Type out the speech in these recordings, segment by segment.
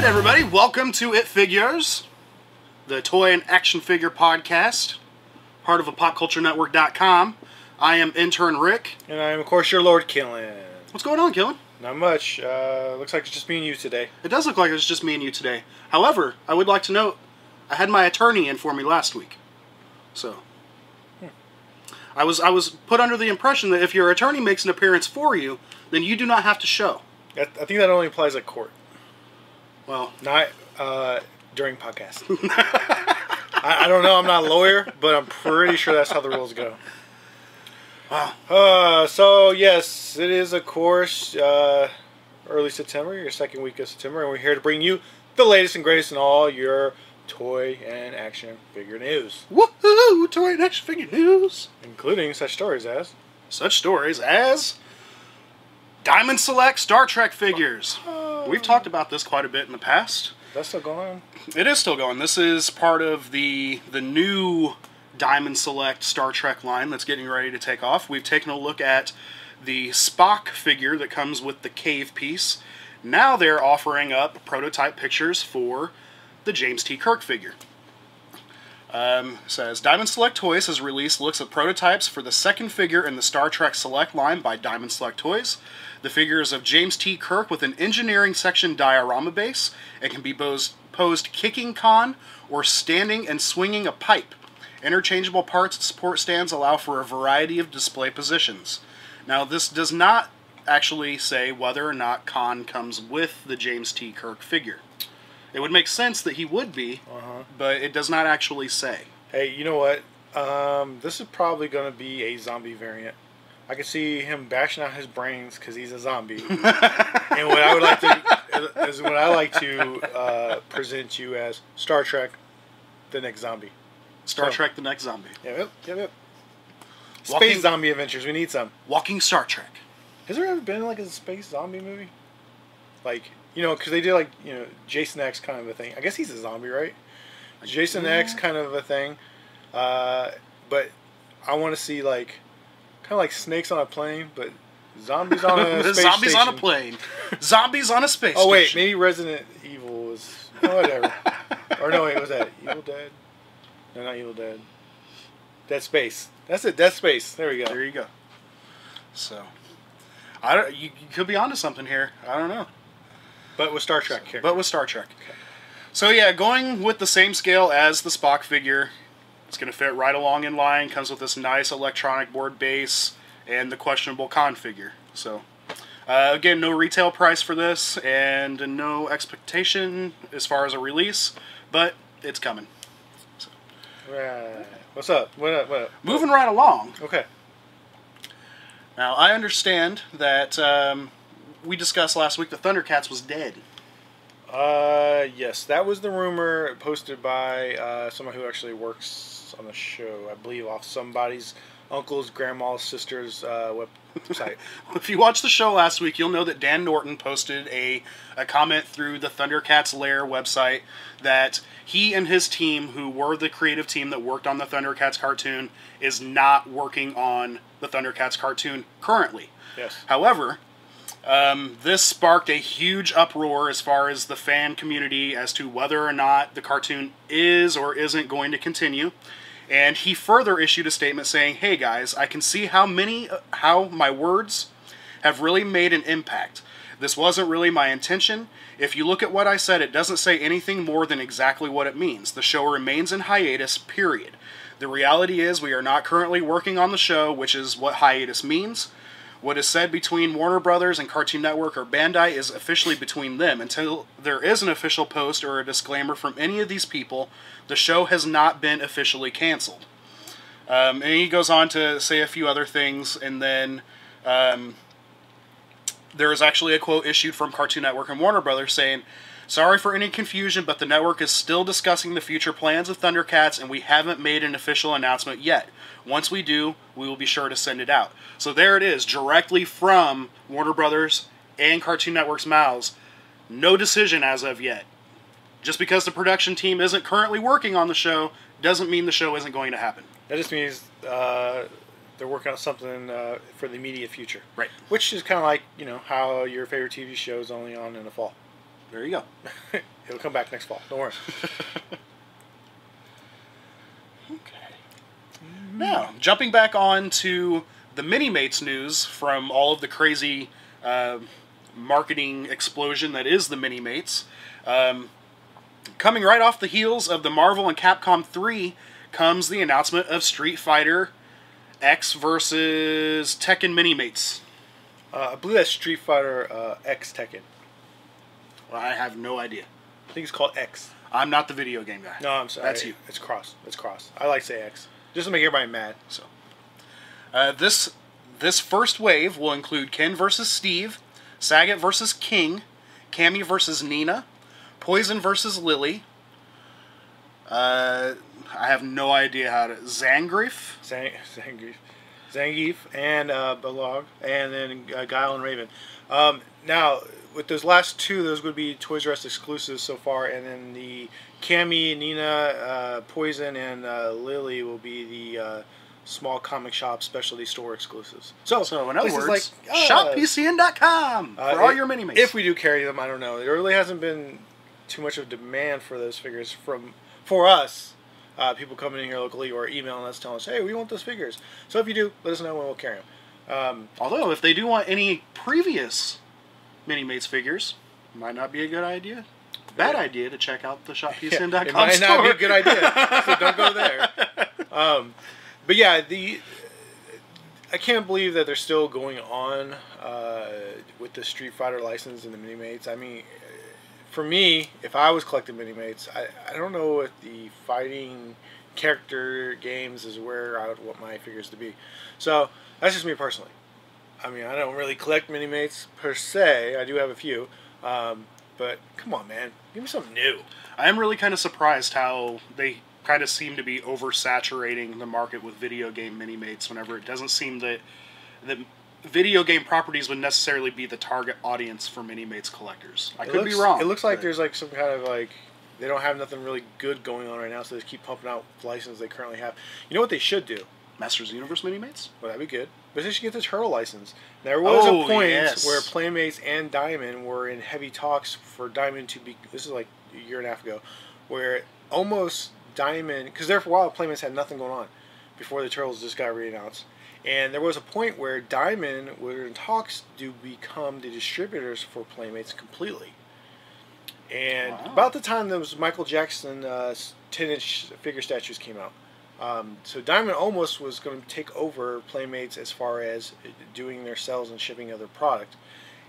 Alright everybody, welcome to It Figures, the toy and action figure podcast, part of PopCultureNetwork.com. I am intern Rick. And I am, of course, your Lord Killen. What's going on, Killen? Not much. Looks like it's just me and you today. It does look like it's just me and you today. However, I would like to note, I had my attorney in for me last week. So, I was put under the impression that if your attorney makes an appearance for you, then you do not have to show. I think that only applies at court. Well, not during podcasts. I don't know. I'm not a lawyer, but I'm pretty sure that's how the rules go. Wow. So, yes, it is, of course, early September, your second week of September, and we're here to bring you the latest and greatest in all your toy and action figure news. Woohoo! Toy and action figure news! Including such stories as... Diamond Select Star Trek figures. We've talked about this quite a bit in the past. That's still going on? It is still going. This is part of the new Diamond Select Star Trek line that's getting ready to take off. We've taken a look at the Spock figure that comes with the cave piece. Now they're offering up prototype pictures for the James T. Kirk figure. Says, Diamond Select Toys has released looks at prototypes for the second figure in the Star Trek Select line by Diamond Select Toys. The figure is of James T. Kirk with an engineering section diorama base. It can be posed kicking con or standing and swinging a pipe. Interchangeable parts and support stands allow for a variety of display positions. Now, this does not actually say whether or not con comes with the James T. Kirk figure. It would make sense that he would be, but it does not actually say. Hey, you know what? This is probably going to be a zombie variant. I can see him bashing out his brains because he's a zombie. And what I would like to is what I like to present you as Star Trek, the next zombie. Star Trek, the next zombie. Yep. Space zombie adventures. We need some. Walking Star Trek. Has there ever been like a space zombie movie? Like, you know, because they did like, you know, Jason X kind of a thing. I guess he's a zombie, right? Jason X kind of a thing. But I want to see like, kind of like snakes on a plane, but zombies on a space Zombies station. on a plane. Zombies on a space Oh wait, station. maybe Resident Evil was whatever. Or no, wait, was that Evil Dead? No, not Evil Dead. Dead Space. That's it. Dead Space. There we go. There you go. So, you could be onto something here. I don't know. But with Star Trek. But with Star Trek. Okay. So yeah, going with the same scale as the Spock figure. It's going to fit right along in line. Comes with this nice electronic board base and the questionable con figure. So, again, no retail price for this and no expectation as far as a release, but it's coming. So. Right. What's up? What up? Moving right along. Okay. Now, I understand that we discussed last week that Thundercats was dead. Yes, that was the rumor posted by someone who actually works on the show, I believe, off somebody's uncle's, grandma's, sister's website. If you watched the show last week, you'll know that Dan Norton posted a comment through the Thundercats Lair website that he and his team, who were the creative team that worked on the Thundercats cartoon, is not working on the Thundercats cartoon currently. Yes. However, this sparked a huge uproar as far as the fan community as to whether or not the cartoon is or isn't going to continue. And he further issued a statement saying, "Hey guys, I can see how my words have really made an impact. This wasn't really my intention. If you look at what I said, it doesn't say anything more than exactly what it means. The show remains in hiatus, period. The reality is we are not currently working on the show, which is what hiatus means. What is said between Warner Brothers and Cartoon Network or Bandai is officially between them. Until there is an official post or a disclaimer from any of these people, the show has not been officially canceled." And he goes on to say a few other things, and then there is actually a quote issued from Cartoon Network and Warner Brothers saying, "Sorry for any confusion, but the network is still discussing the future plans of Thundercats, and we haven't made an official announcement yet. Once we do, we will be sure to send it out." So there it is, directly from Warner Brothers and Cartoon Network's mouths. No decision as of yet. Just because the production team isn't currently working on the show doesn't mean the show isn't going to happen. That just means they're working on something for the immediate future. Right. Which is kind of like, you know, how your favorite TV show is only on in the fall. There you go. It'll come back next fall. Don't worry. Okay. Now, jumping back on to the Mini-Mates news from all of the crazy marketing explosion that is the Mini-Mates. Coming right off the heels of the Marvel and Capcom 3 comes the announcement of Street Fighter X versus Tekken Mini-Mates. I believe that's Street Fighter X Tekken. Well, I have no idea. I think it's called X. I'm not the video game guy. No, I'm sorry. That's you. It's cross. It's cross. I like to say X. Just to make everybody mad. So, this first wave will include Ken versus Steve, Sagat versus King, Cammy versus Nina, Poison versus Lily. I have no idea how to... Zangief, and Balog, and then Guile and Raven. Now, with those last two, those would be Toys R Us exclusives so far, and then the Cammy, Nina, Poison, and Lily will be the small comic shop specialty store exclusives. So in other words, like, shoppcn.com for all your Mini-Mates. If we do carry them, I don't know. There really hasn't been too much of demand for those figures for us. People coming in here locally or emailing us telling us, hey, we want those figures. So if you do, let us know and we'll carry them. Although, if they do want any previous Mini-Mates figures, might not be a good idea. Bad idea to check out the shoppcn.com store. It might not be a good idea, so don't go there. But yeah, I can't believe that they're still going on with the Street Fighter license and the Mini-Mates. I mean, for me, if I was collecting Mini-Mates, I don't know if the fighting character games is where I would want my figures to be. So, that's just me personally. I mean, I don't really collect Mini-Mates per se. I do have a few. But, come on, man. Give me something new. I am really kind of surprised how they kind of seem to be oversaturating the market with video game Mini-Mates whenever it doesn't seem that video game properties would necessarily be the target audience for Mini-Mates collectors. I could be wrong. It looks like there's like some kind of like, they don't have nothing really good going on right now, so they just keep pumping out licenses they currently have. You know what they should do? Masters of the Universe Mini-Mates? Well, that'd be good. But they should get the Turtle license. There was a point yes. where Playmates and Diamond were in heavy talks for Diamond to be, this is like a year and a half ago, where almost Diamond, because there for a while Playmates had nothing going on before the Turtles just got re-announced. And there was a point where Diamond were in talks to become the distributors for Playmates completely. And about the time those Michael Jackson 10-inch figure statues came out. So Diamond almost was going to take over Playmates as far as doing their sales and shipping of their product.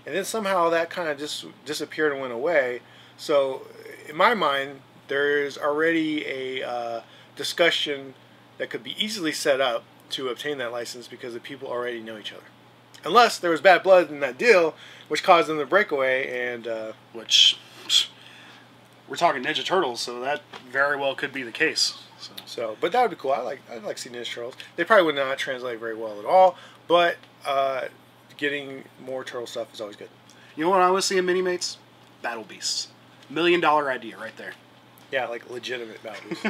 And then somehow that kind of just disappeared and went away. So in my mind, there's already a discussion that could be easily set up to obtain that license because the people already know each other. Unless there was bad blood in that deal, which caused them to break away and... which... We're talking Ninja Turtles, so that very well could be the case. So, but that would be cool. I'd like to see Ninja Turtles. They probably would not translate very well at all, but getting more Turtle stuff is always good. You know what I always see in Mini-Mates? Battle Beasts. $1 million idea right there. Yeah, like legitimate Battle Beasts.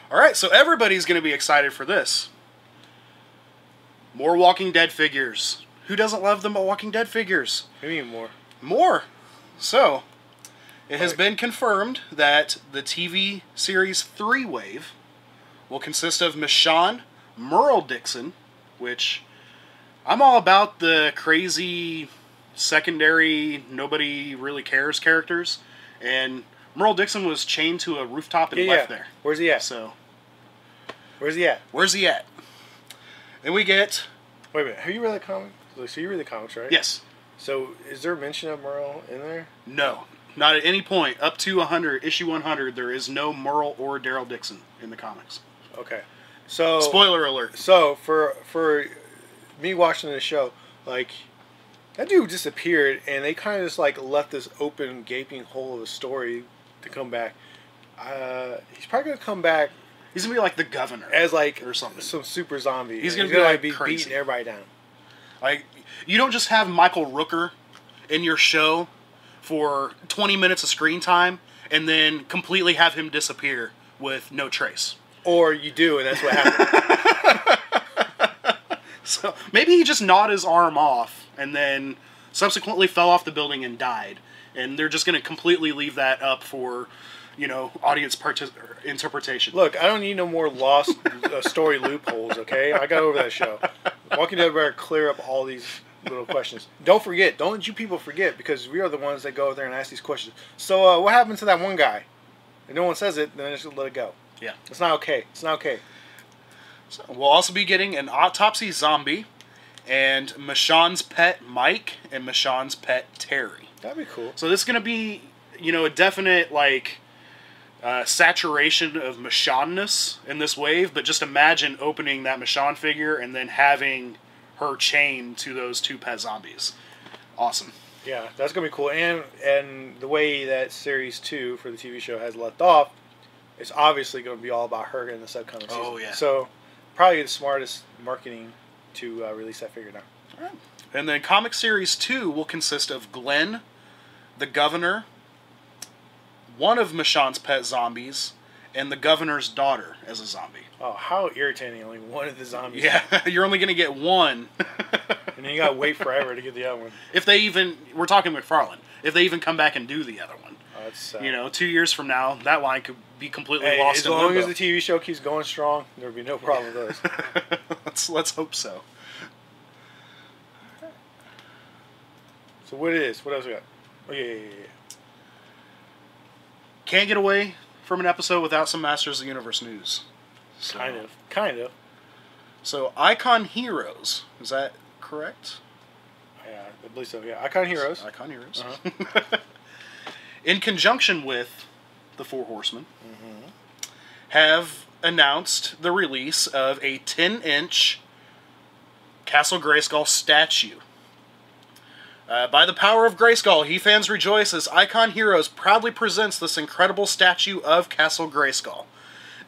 Alright, so everybody's going to be excited for this. More Walking Dead figures. Who doesn't love the Walking Dead figures? Maybe more. More. So... it has been confirmed that the TV series 3 wave will consist of Michonne, Merle Dixon, which I'm all about the crazy secondary, nobody really cares characters, and Merle Dixon was chained to a rooftop and left there. Where's he at? So, where's he at? Where's he at? And we get... Wait a minute, have you read the comic? So you read the comics, right? Yes. So is there mention of Merle in there? No. Not at any point. Up to 100, issue 100, there is no Merle or Daryl Dixon in the comics. Okay. So... spoiler alert. So, for me watching the show, like, that dude disappeared, and they kind of just, like, left this open, gaping hole of a story to come back. He's probably going to come back... he's going to be like the governor. As, like, or something. Some super zombie. He's going to be, like, be crazy. beating everybody down. Like, you don't just have Michael Rooker in your show for 20 minutes of screen time and then completely have him disappear with no trace. Or you do, and that's what happened. So maybe he just gnawed his arm off and then subsequently fell off the building and died. And they're just going to completely leave that up for, audience interpretation. Look, I don't need no more lost story loopholes, okay? I got over that show. Walking Dead better clear up all these little questions. Don't you people forget, because we are the ones that go there and ask these questions. So, what happened to that one guy? If no one says it, then just let it go. Yeah. It's not okay. It's not okay. So we'll also be getting an autopsy zombie, and Michonne's pet Mike, and Michonne's pet Terry. That'd be cool. So this is going to be, a definite, saturation of Michonne-ness in this wave, but just imagine opening that Michonne figure and then having her chained to those two pet zombies. Awesome. Yeah, that's going to be cool. And the way that Series 2 for the TV show has left off, it's obviously going to be all about her in this upcoming season. Oh, yeah. So, probably the smartest marketing to release that figure now. All right. And then Comic Series 2 will consist of Glenn, the Governor, one of Michonne's pet zombies, and the Governor's daughter as a zombie. Oh, how irritating. Only one of the zombies. Yeah, you're only going to get one. And then you got to wait forever to get the other one. If they even, we're talking McFarlane, if they even come back and do the other one. Oh, that's sad. 2 years from now, that line could be completely lost in limbo. As long as the TV show keeps going strong, there'll be no problem with those. Let's hope so. So what else we got? Oh, yeah. Can't get away from an episode without some Masters of the Universe news. So, Kind of. So, Icon Heroes, is that correct? Yeah, I believe so. Yeah, Icon Heroes. Icon Heroes. Uh-huh. In conjunction with the Four Horsemen, have announced the release of a 10-inch Castle Grayskull statue. By the power of Grayskull, He fans rejoice as Icon Heroes proudly presents this incredible statue of Castle Grayskull.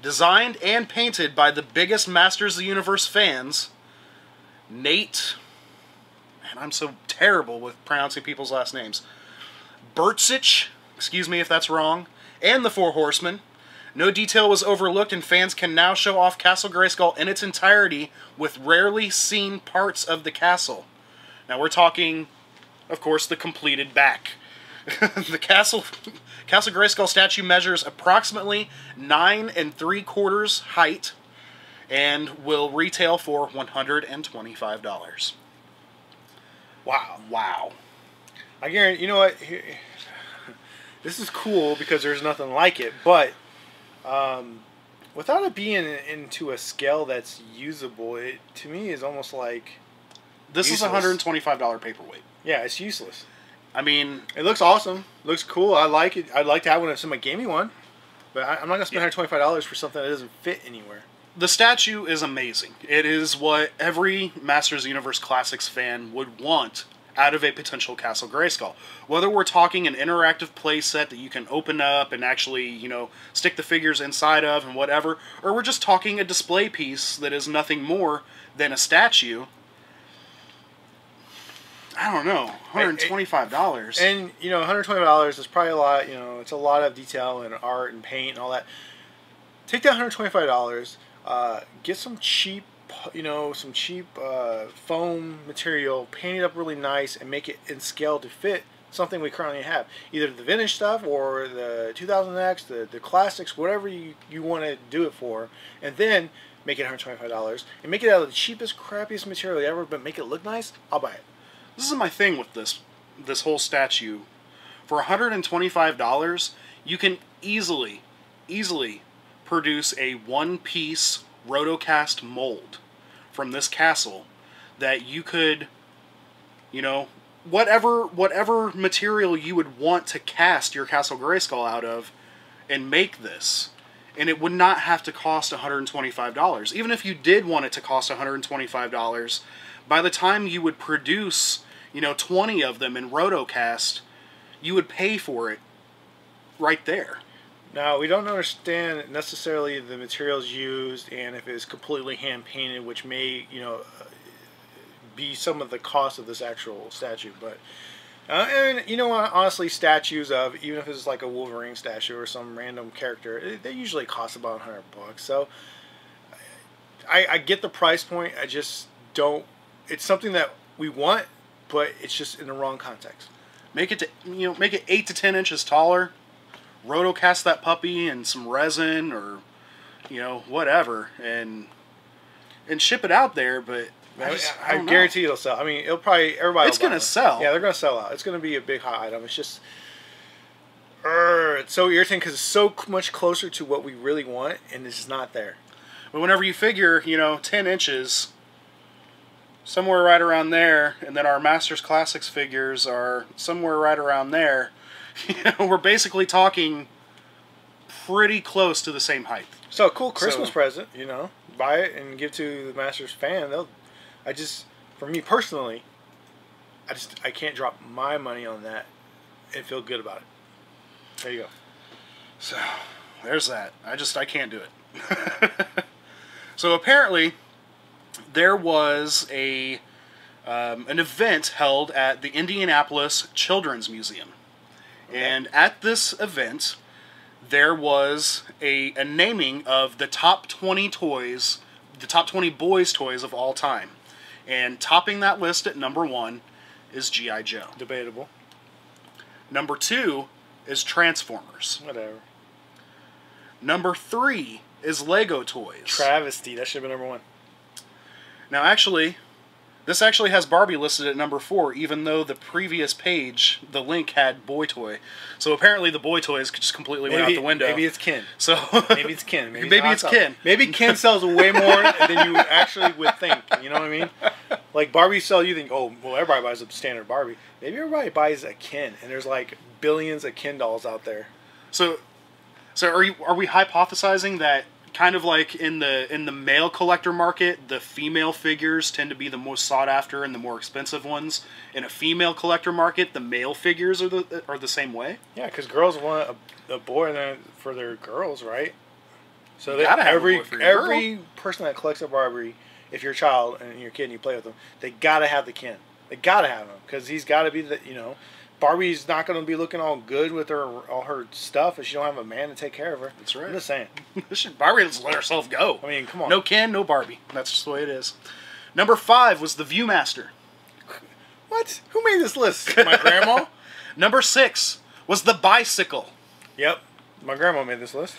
Designed and painted by the biggest Masters of the Universe fans, Nate, and I'm so terrible with pronouncing people's last names, Bertzich, excuse me if that's wrong, and the Four Horsemen. No detail was overlooked, and fans can now show off Castle Grayskull in its entirety with rarely seen parts of the castle. Now we're talking, of course, the completed back. The Castle Grayskull statue measures approximately 9 3/4 height and will retail for $125. Wow. I guarantee, you know what? This is cool because there's nothing like it, but without it being into a scale that's usable, it to me is almost like this useless. is a $125 paperweight. Yeah, it's useless. I mean, it looks awesome. Looks cool. I like it. I'd like to have one if somebody gave me one, but I'm not gonna spend $125 for something that doesn't fit anywhere. The statue is amazing. It is what every Masters of the Universe Classics fan would want out of a potential Castle Grayskull. Whether we're talking an interactive playset that you can open up and actually, stick the figures inside of and whatever, or we're just talking a display piece that is nothing more than a statue. I don't know, $125. And, $120 is probably a lot, it's a lot of detail and art and paint and all that. Take that $125, get some cheap, foam material, paint it up really nice, and make it in scale to fit something we currently have. Either the vintage stuff or the 2000X, the classics, whatever you want to do it for, and then make it $125 and make it out of the cheapest, crappiest material ever, but make it look nice. I'll buy it. This is my thing with this whole statue. For $125, you can easily produce a one-piece rotocast mold from this castle that you could, whatever material you would want to cast your Castle Grayskull out of and make this. And it would not have to cost $125. Even if you did want it to cost $125, by the time you would produce 20 of them in rotocast, you would pay for it right there. Now, we don't understand necessarily the materials used and if it's completely hand-painted, which may, be some of the cost of this actual statue. But, and honestly, statues of, even if it's like a Wolverine statue or some random character, they usually cost about $100. So, I get the price point. I just don't, it's something that we want, but it's just in the wrong context. Make it make it 8 to 10 inches taller. Rotocast that puppy in some resin or whatever, and ship it out there. But I guarantee it'll sell. I mean, it'll probably everybody. It's gonna sell. Yeah, they're gonna sell out. It's gonna be a big hot item. It's just, it's so irritating because it's so much closer to what we really want, and it's just not there. But whenever you figure, 10 inches, somewhere right around there, and then our Masters Classics figures are somewhere right around there, we're basically talking pretty close to the same height. So a cool Christmas present, buy it and give to the Masters fan. For me personally, I can't drop my money on that and feel good about it. There you go. So there's that. I can't do it. So apparently, there was an event held at the Indianapolis Children's Museum. Okay. And at this event, there was a naming of the top 20 toys, the top 20 boys' toys of all time. And topping that list at number 1 is G.I. Joe. Debatable. Number 2 is Transformers. Whatever. Number 3 is Lego toys. Travesty. That should have been number 1. Now, actually, this actually has Barbie listed at number 4, even though the previous page, the link had boy toy. So apparently the boy toys just completely went out the window. Maybe it's Ken. So maybe it's Ken. Maybe it's Ken. Maybe Ken sells way more than you actually would think. You know what I mean? Like Barbie sell, you think, oh, well, everybody buys a standard Barbie. Maybe everybody buys a Ken, and there's like billions of Ken dolls out there. So are we hypothesizing that kind of like in the male collector market, the female figures tend to be the most sought after and the more expensive ones? In a female collector market, the male figures are the same way? Yeah, because girls want a boy for their girls, right? So every person that collects a Barbie, if you're a child and you're a kid and you play with them, they gotta have the Ken. They gotta have him because he's gotta be Barbie's not going to be looking all good with all her stuff if she don't have a man to take care of her. That's right. I'm just saying. Barbie just let herself go. I mean, come on. No Ken, no Barbie. That's just the way it is. Number 5 was the Viewmaster. What? Who made this list? My grandma? Number 6 was the Bicycle. Yep. My grandma made this list.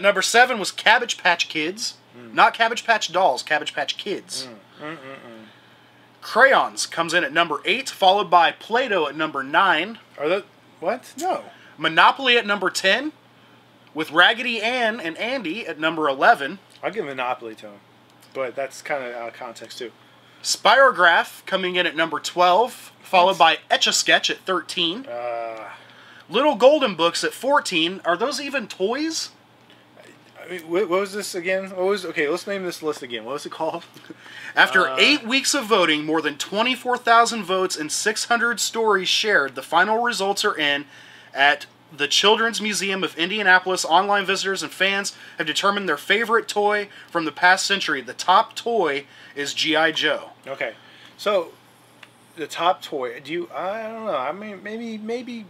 Number 7 was Cabbage Patch Kids. Not Cabbage Patch Dolls, Cabbage Patch Kids. Crayons comes in at number 8, followed by Play-Doh at number 9. Are that what? No. Monopoly at number 10, with Raggedy Ann and Andy at number 11. I'll give Monopoly to him, but that's kind of out of context too. Spirograph coming in at number 12, followed by Etch-a-Sketch at 13. Little Golden Books at 14. Are those even toys? I mean, what was this again? Okay, let's name this list again. What was it called? After 8 weeks of voting, more than 24,000 votes and 600 stories shared, the final results are in at the Children's Museum of Indianapolis. Online visitors and fans have determined their favorite toy from the past century. The top toy is G.I. Joe. Okay, so the top toy. I don't know. I mean, maybe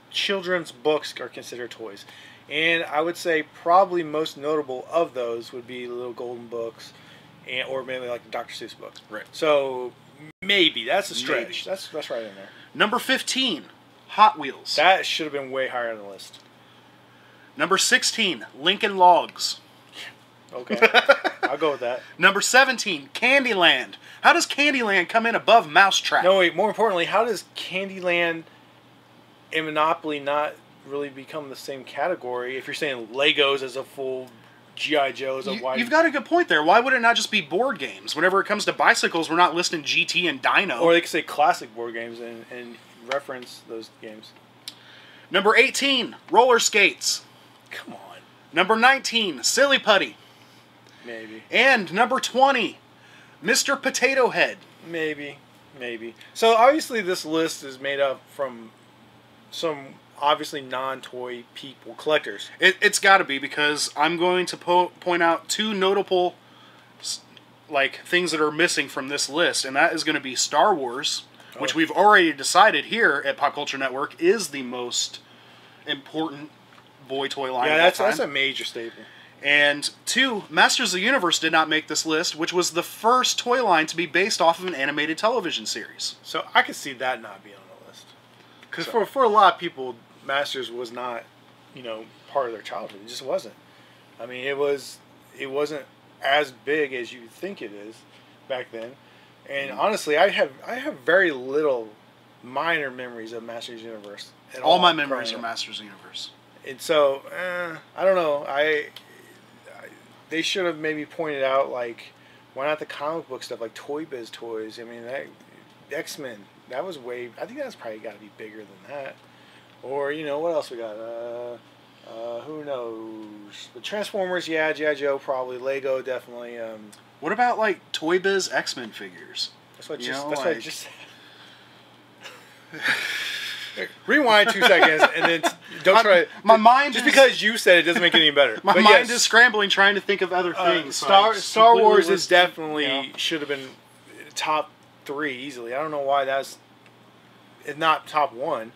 children's books are considered toys. And I would say probably most notable of those would be Little Golden Books, or maybe like the Dr. Seuss books. Right. So maybe that's a stretch. Maybe. That's right in there. Number 15, Hot Wheels. That should have been way higher on the list. Number 16, Lincoln Logs. Okay, I'll go with that. Number 17, Candyland. How does Candyland come in above Mousetrap? No, wait. More importantly, how does Candyland and Monopoly not really become the same category if you're saying Legos as a full G.I. Joe as a wide... You've got a good point there. Why would it not just be board games? Whenever it comes to bicycles, we're not listing GT and Dino. Or they could say classic board games and reference those games. Number 18, Roller Skates. Come on. Number 19, Silly Putty. Maybe. And number 20, Mr. Potato Head. Maybe. So obviously this list is made up from some obviously non-toy people, collectors. It's got to be, because I'm going to point out 2 notable things that are missing from this list, and that is going to be Star Wars, which we've already decided here at Pop Culture Network is the most important boy toy line. Yeah, that's a major staple. And 2, Masters of the Universe did not make this list, which was the first toy line to be based off of an animated television series. So I could see that not being on the list. Because for a lot of people, Masters was not, part of their childhood. It just wasn't. I mean, it wasn't as big as you think it is back then. And honestly, I have very little minor memories of Masters of the Universe. All my memories are Masters of the Universe. And so, I don't know. They should have maybe pointed out, like, why not the comic book stuff, like Toy Biz Toys? I mean, X-Men, that was I think that's probably got to be bigger than that. Or, what else we got? Who knows? The Transformers, yeah, G.I. Joe probably, Lego definitely. What about, like, Toy Biz X-Men figures? That's what I just said. Rewind 2 seconds and then don't try. My mind just because you said it doesn't make it any better. My mind is scrambling, trying to think of other things. Star Wars is definitely should have been top 3 easily. I don't know why that's not top 1,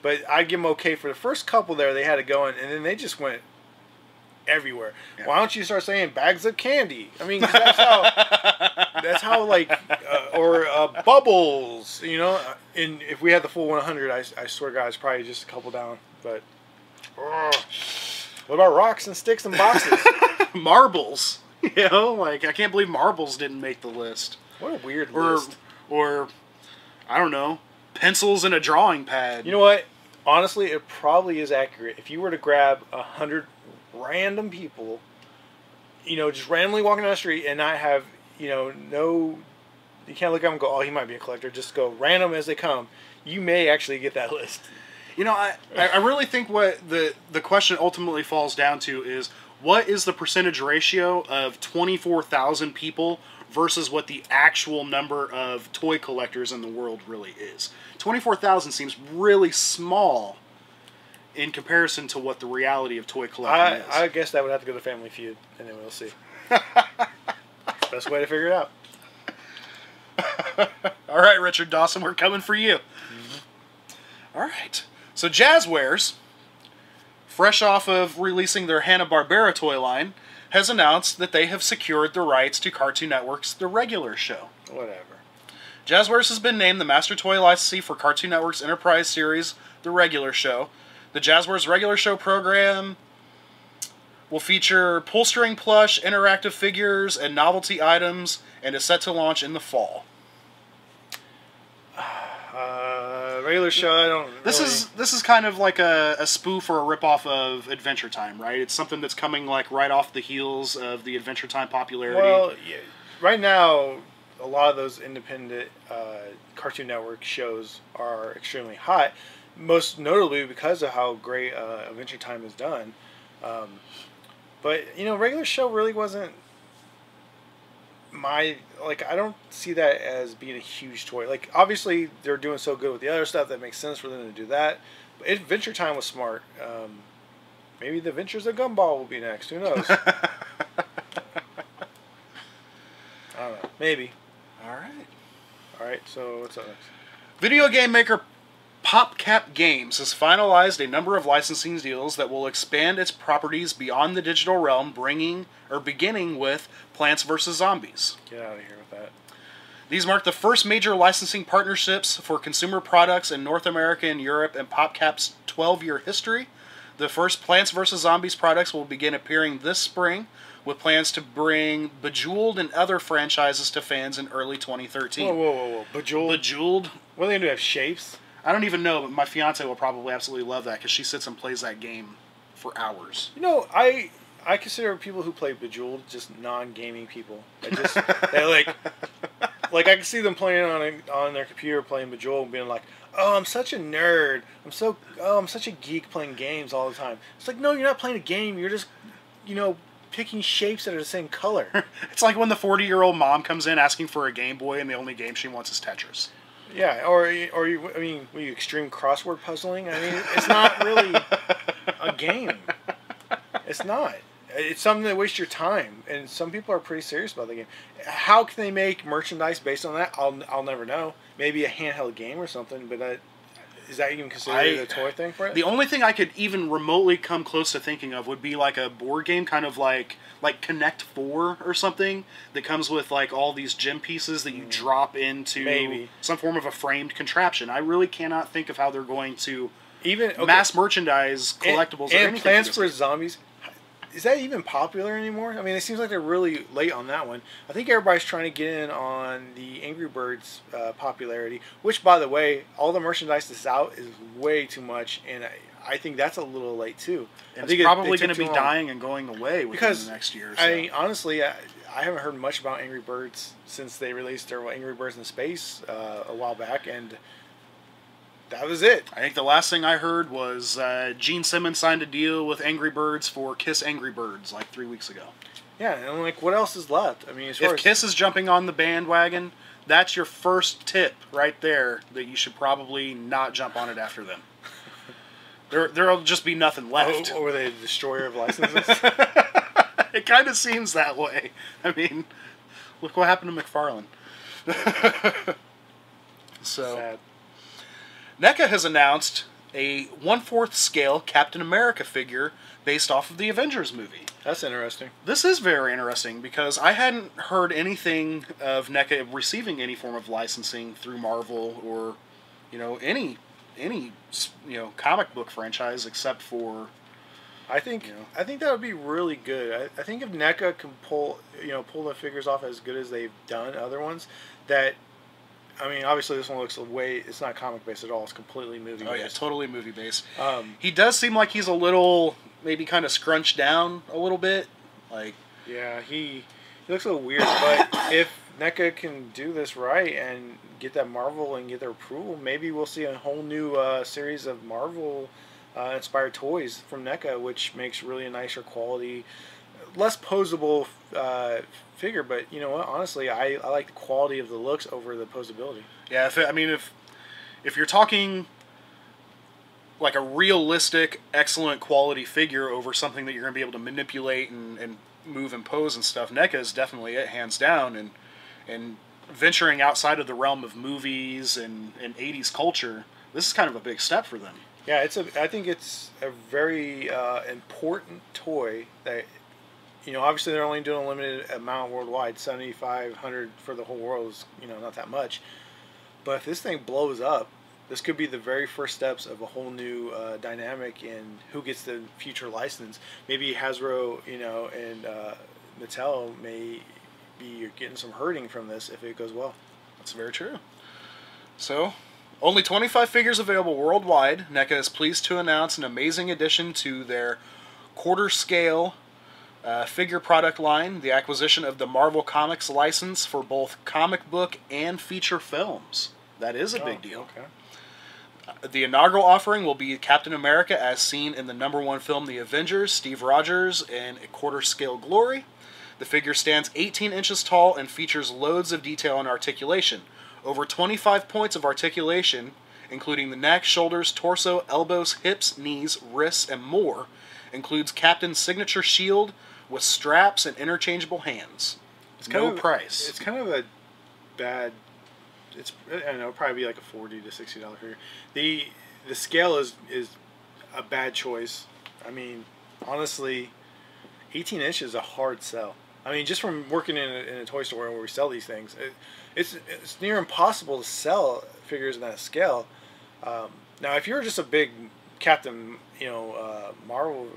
but I'd give them okay for the first couple there. They had it going, and then they just went everywhere. Yeah. Why don't you start saying bags of candy? I mean, that's how like or bubbles, and if we had the full 100, I swear God, it's probably just a couple down. But what about rocks and sticks and boxes? Marbles, like I can't believe marbles didn't make the list. What a weird list. Or I don't know, pencils and a drawing pad. You know what? Honestly, it probably is accurate. If you were to grab 100 random people, just randomly walking down the street and not have, no, you can't look at them and go, oh, he might be a collector. Just go random as they come. You may actually get that list. I really think what the question ultimately falls down to is, what is the percentage ratio of 24,000 people versus what the actual number of toy collectors in the world really is? 24,000 seems really small in comparison to what the reality of toy collecting is. I guess that would have to go to Family Feud, and then we'll see. Best way to figure it out. All right, Richard Dawson, we're coming for you. Mm-hmm. All right. So Jazzwares, fresh off of releasing their Hanna-Barbera toy line, has announced that they have secured the rights to Cartoon Network's The Regular Show. Whatever. Jazzwares has been named the master toy licensee for Cartoon Network's Enterprise series, The Regular Show. The Jazzwares Regular Show program will feature pull-string plush, interactive figures, and novelty items, and is set to launch in the fall. Regular Show, I don't. This is kind of like a spoof or a ripoff of Adventure Time, right? It's something that's coming like right off the heels of the Adventure Time popularity. Well, yeah, right now, a lot of those independent Cartoon Network shows are extremely hot. Most notably because of how great Adventure Time is done. But, Regular Show really wasn't I don't see that as being a huge toy. Like, obviously, they're doing so good with the other stuff that makes sense for them to do that. But Adventure Time was smart. Maybe the Adventures of Gumball will be next. Who knows? I don't know. Maybe. All right, so what's up next? Video game maker PopCap Games has finalized a number of licensing deals that will expand its properties beyond the digital realm, beginning with Plants vs. Zombies. Get out of here with that. These mark the first major licensing partnerships for consumer products in North America and Europe in PopCap's 12-year history. The first Plants vs. Zombies products will begin appearing this spring, with plans to bring Bejeweled and other franchises to fans in early 2013. Whoa. Bejeweled? What are they going to do, have shapes? I don't even know, but my fiance will probably absolutely love that because she sits and plays that game for hours. I consider people who play Bejeweled just non-gaming people. They like I can see them playing on their computer playing Bejeweled and being like, "Oh, I'm such a nerd. I'm such a geek playing games all the time." It's like, no, you're not playing a game. You're just, picking shapes that are the same color. It's like when the 40-year-old mom comes in asking for a Game Boy and the only game she wants is Tetris. Yeah, or were you extreme crossword puzzling? I mean, it's not really a game. It's not. It's something that wastes your time, and some people are pretty serious about the game. How can they make merchandise based on that? I'll never know. Maybe a handheld game or something, but is that even considered a toy thing for it? The only thing I could even remotely come close to thinking of would be like a board game, kind of like Connect 4 or something, that comes with like all these gem pieces that you drop into some form of a framed contraption. I really cannot think of how they're going to mass merchandise collectibles or anything. And Plants vs. Zombies, is that even popular anymore? I mean, it seems like they're really late on that one. I think everybody's trying to get in on the Angry Birds popularity, which, by the way, all the merchandise that's out is way too much, and I think that's a little late, too. And I think it's probably going to be dying and going away within the next year. So. I mean, honestly, I haven't heard much about Angry Birds since they released their Angry Birds in Space a while back, and that was it. I think the last thing I heard was Gene Simmons signed a deal with Angry Birds for Kiss Angry Birds like 3 weeks ago. Yeah, and like, what else is left? I mean, if Kiss is jumping on the bandwagon, that's your first tip right there that you should probably not jump on it after them. There'll just be nothing left. Or the destroyer of licenses? It kind of seems that way. I mean, look what happened to McFarlane. So. Sad. NECA has announced a 1/4 scale Captain America figure based off of the Avengers movie. That's interesting. This is very interesting because I hadn't heard anything of NECA receiving any form of licensing through Marvel or, any comic book franchise except for. I think that would be really good. I think if NECA can pull the figures off as good as they've done other ones, that. I mean, obviously this one looks it's not comic based at all. It's completely movie based. Oh yeah, totally movie based. He does seem like he's a little, maybe kind of scrunched down a little bit. Like. Yeah, he looks a little weird, but if NECA can do this right and get that Marvel and get their approval, maybe we'll see a whole new series of Marvel inspired toys from NECA, which makes really a nicer quality, less posable figure, but you know what? Honestly, I like the quality of the looks over the posability. Yeah, if you're talking like a realistic, excellent quality figure over something that you're going to be able to manipulate and move and pose and stuff, NECA is definitely it, hands down. And venturing outside of the realm of movies and 80s culture, this is kind of a big step for them. Yeah, I think it's a very important toy that. Obviously they're only doing a limited amount worldwide. 7,500 for the whole world is, not that much. But if this thing blows up, this could be the very first steps of a whole new dynamic in who gets the future license. Maybe Hasbro, and Mattel may be getting some hurting from this if it goes well. That's very true. So, only 25 figures available worldwide. NECA is pleased to announce an amazing addition to their quarter-scale figure product line, the acquisition of the Marvel Comics license for both comic book and feature films. That is a big deal. Okay. The inaugural offering will be Captain America as seen in the #1 film The Avengers, Steve Rogers in a quarter-scale glory. The figure stands 18 inches tall and features loads of detail and articulation. Over 25 points of articulation, including the neck, shoulders, torso, elbows, hips, knees, wrists, and more, includes Captain's signature shield with straps and interchangeable hands. It's no price. It's kind of a bad. I don't know, probably be like a $40 to $60 figure. The scale is a bad choice. I mean, honestly, 18 inches is a hard sell. I mean, just from working in a toy store where we sell these things, it's near impossible to sell figures in that scale. Now, if you're just a big Captain, Marvel,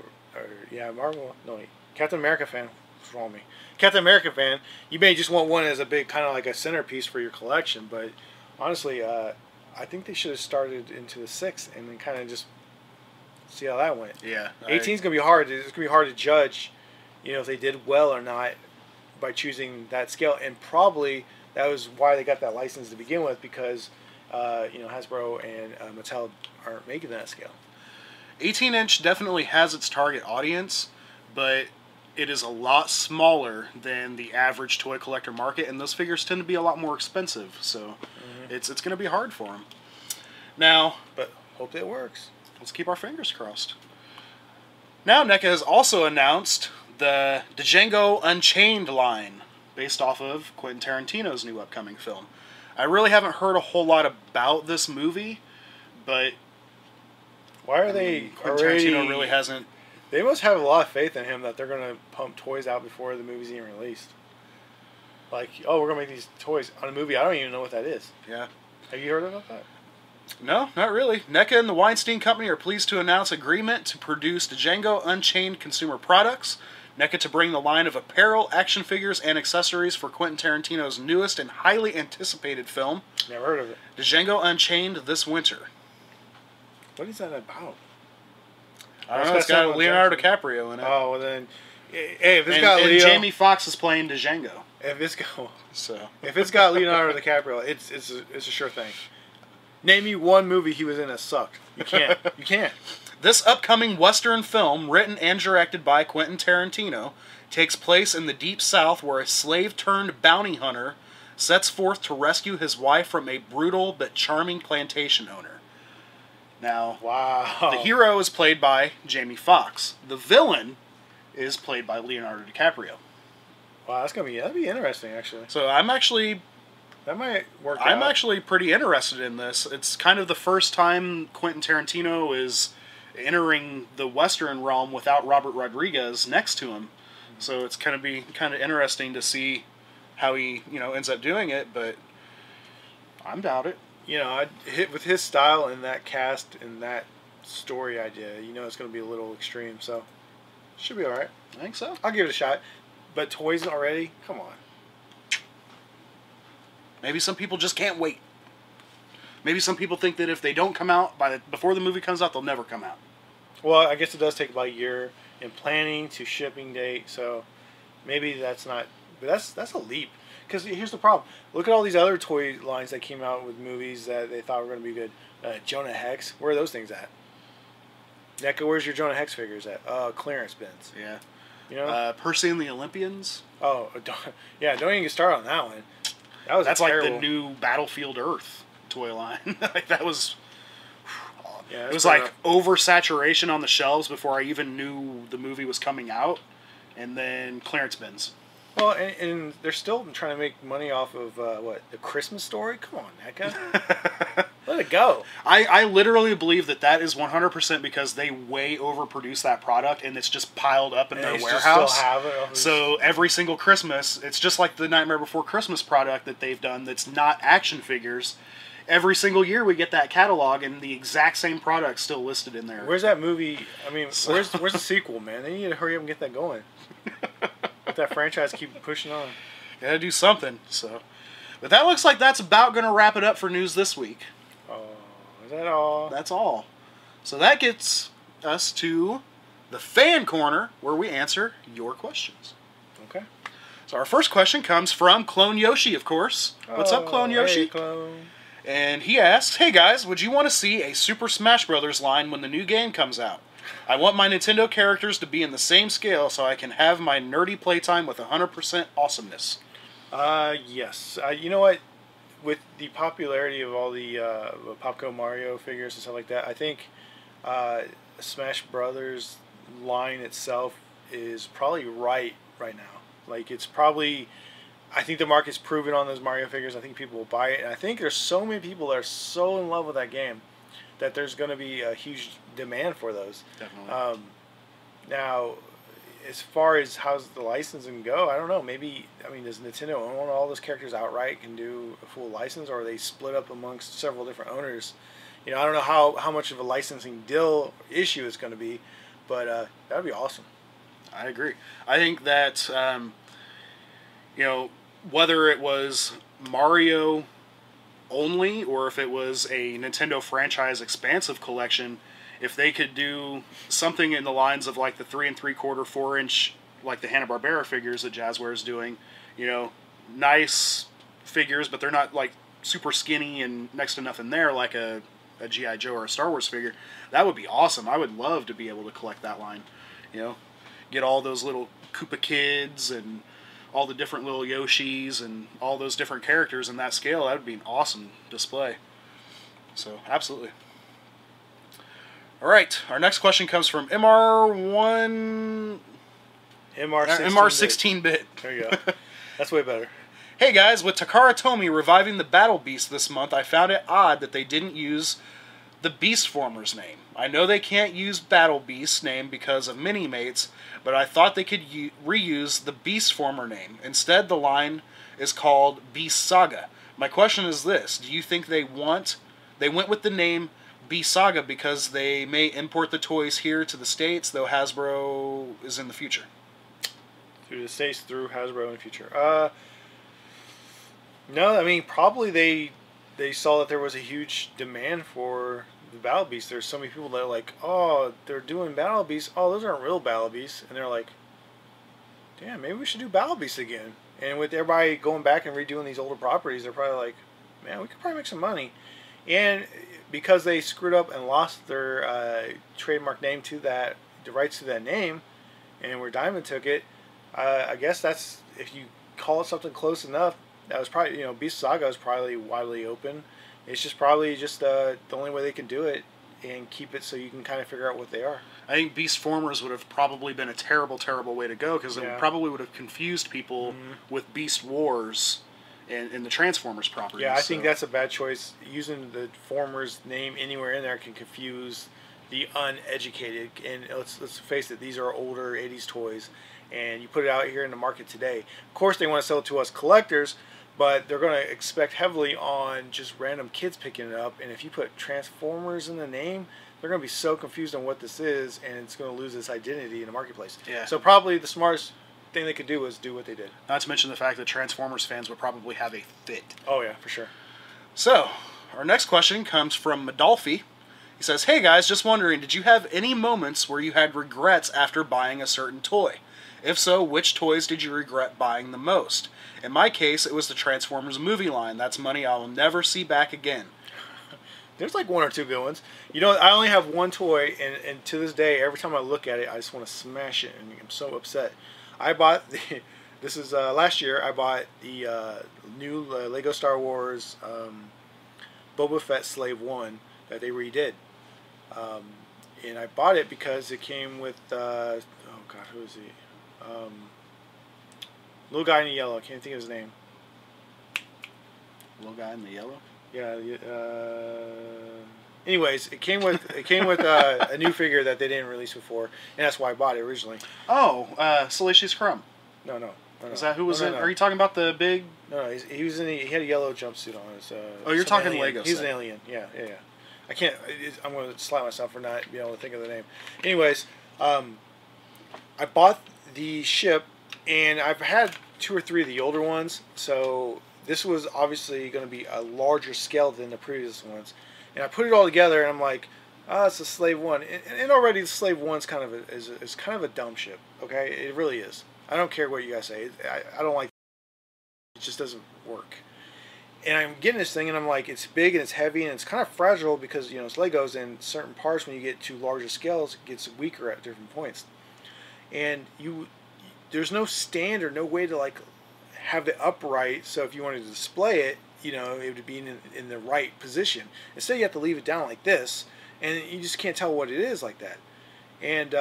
Captain America fan. What's wrong with me? Captain America fan. You may just want one as a big kind of like a centerpiece for your collection, but honestly, I think they should have started into the 6 and then kind of just see how that went. Yeah, 18 is gonna be hard. It's gonna be hard to judge, if they did well or not by choosing that scale, and probably that was why they got that license to begin with, because Hasbro and Mattel aren't making that scale. 18-inch definitely has its target audience, but it is a lot smaller than the average toy collector market, and those figures tend to be a lot more expensive, so it's going to be hard for them. Now, but hope it works. Let's keep our fingers crossed. Now, NECA has also announced the Django Unchained line, based off of Quentin Tarantino's new upcoming film. I really haven't heard a whole lot about this movie, but Why are they Quentin already? Tarantino really hasn't. They must have a lot of faith in him that they're gonna pump toys out before the movie's even released. Like, oh, we're gonna make these toys on a movie. I don't even know what that is. Yeah. Have you heard about that? No, not really. NECA and the Weinstein Company are pleased to announce agreement to produce Django Unchained consumer products. NECA to bring the line of apparel, action figures, and accessories for Quentin Tarantino's newest and highly anticipated film, Never heard of it. Django Unchained, this winter. What is that about? I don't know. It's got Leonardo DiCaprio in it. Oh, well then, hey, if it's and, got and Leo, Jamie Foxx is playing Django. if it's got, So if it's got Leonardo DiCaprio, it's a sure thing. Name me one movie he was in that sucked. You can't. You can't. this upcoming Western film, written and directed by Quentin Tarantino, takes place in the Deep South, where a slave-turned-bounty hunter sets forth to rescue his wife from a brutal but charming plantation owner. Now, Wow. the hero is played by Jamie Foxx. The villain is played by Leonardo DiCaprio. Wow, that'd be interesting actually. So I'm actually That might work out. I'm actually pretty interested in this. It's kind of the first time Quentin Tarantino is entering the Western realm without Robert Rodriguez next to him. So it's going to be kind of interesting to see how he, ends up doing it, but I'm doubt it. I'd hit with his style and that cast and that story idea. It's going to be a little extreme, so should be all right. I think so. I'll give it a shot. But toys already? Come on. Maybe some people just can't wait. Maybe some people think that if they don't come out before the movie comes out, they'll never come out. Well, I guess it does take about a year in planning to shipping date, so maybe that's not. But that's a leap. Because here's the problem. Look at all these other toy lines that came out with movies that they thought were going to be good. Jonah Hex. Where are those things at? NECA, where's your Jonah Hex figures at? Clearance bins. Yeah. Percy and the Olympians. Oh, don't even get started on that one. That's terrible. like the new Battlefield Earth toy line. That was. Yeah, it was like oversaturation on the shelves before I even knew the movie was coming out, and then clearance bins. Well, and they're still trying to make money off of the Christmas Story. Come on, NECA. Let it go. I literally believe that is 100% because they way overproduce that product and it's just piled up in their warehouse. Still have it. So every single Christmas, it's just like the Nightmare Before Christmas product that they've done that's not action figures. Every single year we get that catalog and the exact same product still listed in there. Where's that movie? I mean, where's the sequel, man? They need to hurry up and get that going. Let that franchise keep pushing on. Gotta do something. So, but that looks like that's about going to wrap it up for news this week. Oh, is that all? That's all. So that gets us to the fan corner where we answer your questions. Okay. So our first question comes from Clone Yoshi, of course. What's up, Clone Yoshi? Hey, Clone. And he asks, "Hey guys, would you want to see a Super Smash Bros. Line when the new game comes out? I want my Nintendo characters to be in the same scale so I can have my nerdy playtime with 100% awesomeness." Yes. You know what? With the popularity of all the Popco Mario figures and stuff like that, I think Smash Brothers line itself is probably right now. Like, it's probably... I think the market's proven on those Mario figures. I think people will buy it. And I think there's so many people that are so in love with that game that there's going to be a huge demand for those. Definitely. Now, as far as how's the licensing go, I don't know. Maybe, does Nintendo own all those characters outright and do a full license, or are they split up amongst several different owners? I don't know how much of a licensing deal issue it's going to be, but that would be awesome. I agree. I think that, whether it was Mario only or if it was a Nintendo franchise expansive collection, if they could do something in the lines of like the 3 3/4, 4-inch, like the Hanna-Barbera figures that Jazzware is doing, nice figures, but they're not like super skinny and next to nothing there like a G.I. Joe or a Star Wars figure, that would be awesome. I would love to be able to collect that line. Get all those little Koopa kids and all the different little Yoshis and all those different characters in that scale. That would be an awesome display. So, absolutely. All right, our next question comes from MR16-bit. There you go. That's way better. Hey guys, with Takara Tomy reviving the Battle Beast this month, I found it odd that they didn't use the Beast Former's name. I know they can't use Battle Beast's name because of Mini-Mates, but I thought they could reuse the Beast Former name. Instead, the line is called Beast Saga. My question is this: do you think they went with the name Beast Saga because they may import the toys here to the States, though Hasbro is in the future? Through the States, through Hasbro in the future. No, I mean, probably they saw that there was a huge demand for the Battle Beasts. There's so many people that are like, oh, they're doing Battle Beasts. Oh, those aren't real Battle Beasts. And they're like, damn, maybe we should do Battle Beasts again. And with everybody going back and redoing these older properties, they're probably like, man, we could probably make some money. And because they screwed up and lost their trademark name to that, the rights to that name, and where Diamond took it, I guess that's, if you call it something close enough, that was probably, you know, Beast Saga is probably widely open. It's just probably just the only way they can do it and keep it so you can kind of figure out what they are. I think Beast Formers would have probably been a terrible, terrible way to go because it probably would have confused people with Beast Wars and the Transformers property. Yeah, I think that's a bad choice. Using the Formers name anywhere in there can confuse the uneducated. And let's face it, these are older 80s toys, and you put it out here in the market today. Of course, they want to sell it to us collectors, but they're going to expect heavily on just random kids picking it up. And if you put Transformers in the name, they're going to be so confused on what this is, and it's going to lose its identity in the marketplace. Yeah. So probably the smartest thing they could do was do what they did. Not to mention the fact that Transformers fans would probably have a fit. Oh, yeah, for sure. So, our next question comes from Madolfi. He says, hey guys, just wondering, did you have any moments where you had regrets after buying a certain toy? If so, which toys did you regret buying the most? In my case, it was the Transformers movie line. That's money I will never see back again. There's like one or two good ones. You know, I only have one toy, and to this day, every time I look at it, I just want to smash it, and I'm so upset. I bought this is last year. I bought the new Lego Star Wars Boba Fett Slave One that they redid, and I bought it because it came with oh god, who is he? Little guy in the yellow. I can't think of his name. Little guy in the yellow. Yeah. Anyways, it came with a new figure that they didn't release before, and that's why I bought it originally. Oh, Salacious Crumb. No. Is that who was no, in? no. Are you talking about the big? No, he was in. He had a yellow jumpsuit on. Oh, you're talking alien. Lego. He's an alien. Yeah. I can't. I'm going to slap myself for not being able to think of the name. Anyways, I bought the ship, and I've had 2 or 3 of the older ones, so this was obviously going to be a larger scale than the previous ones. And I put it all together, and I'm like, oh, it's a Slave One. And already the Slave One's kind of is kind of a dumb ship, okay? It really is. I don't care what you guys say. I don't like it. It just doesn't work. And I'm getting this thing, and I'm like, it's big, and it's heavy, and it's kind of fragile because, you know, it's Legos, and certain parts, when you get to larger scales, it gets weaker at different points. And there's no stand or no way to, like, have it upright, so if you wanted to display it, you know, it would be in the right position. Instead, you have to leave it down like this, and you just can't tell what it is like that. And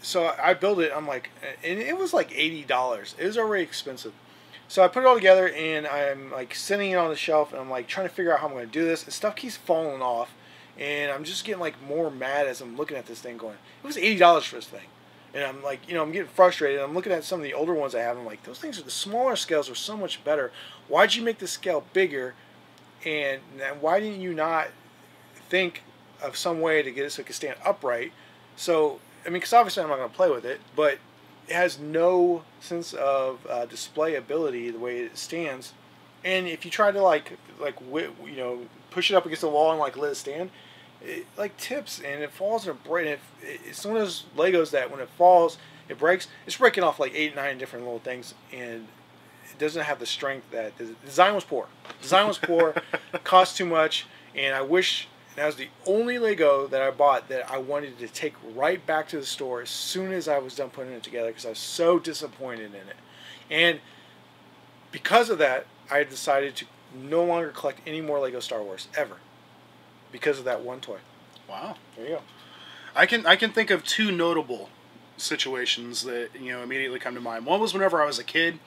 so I built it. I'm like, and it was like $80. It was already expensive. So I put it all together, and I'm like sitting it on the shelf, and I'm like trying to figure out how I'm going to do this. And stuff keeps falling off, and I'm just getting like more mad as I'm looking at this thing, going, it was $80 for this thing. And I'm like, you know, I'm getting frustrated. I'm looking at some of the older ones I have. I'm like, those things are, the smaller scales are so much better. Why'd you make the scale bigger? And why didn't you not think of some way to get it so it could stand upright? So, I mean, because obviously I'm not going to play with it, but it has no sense of display ability the way it stands. And if you try to you know, push it up against the wall and like let it stand, it like tips and it falls and it breaks. It's one of those Legos that when it falls, it breaks. It's breaking off like 8, 9 different little things, and it doesn't have the strength that the design was poor. Design was poor, cost too much, and I wish that was the only Lego that I bought that I wanted to take right back to the store as soon as I was done putting it together because I was so disappointed in it. And because of that, I decided to no longer collect any more Lego Star Wars ever. Because of that one toy. Wow. There you go. I can think of 2 notable situations that, you know, immediately come to mind. One was whenever I was a kid,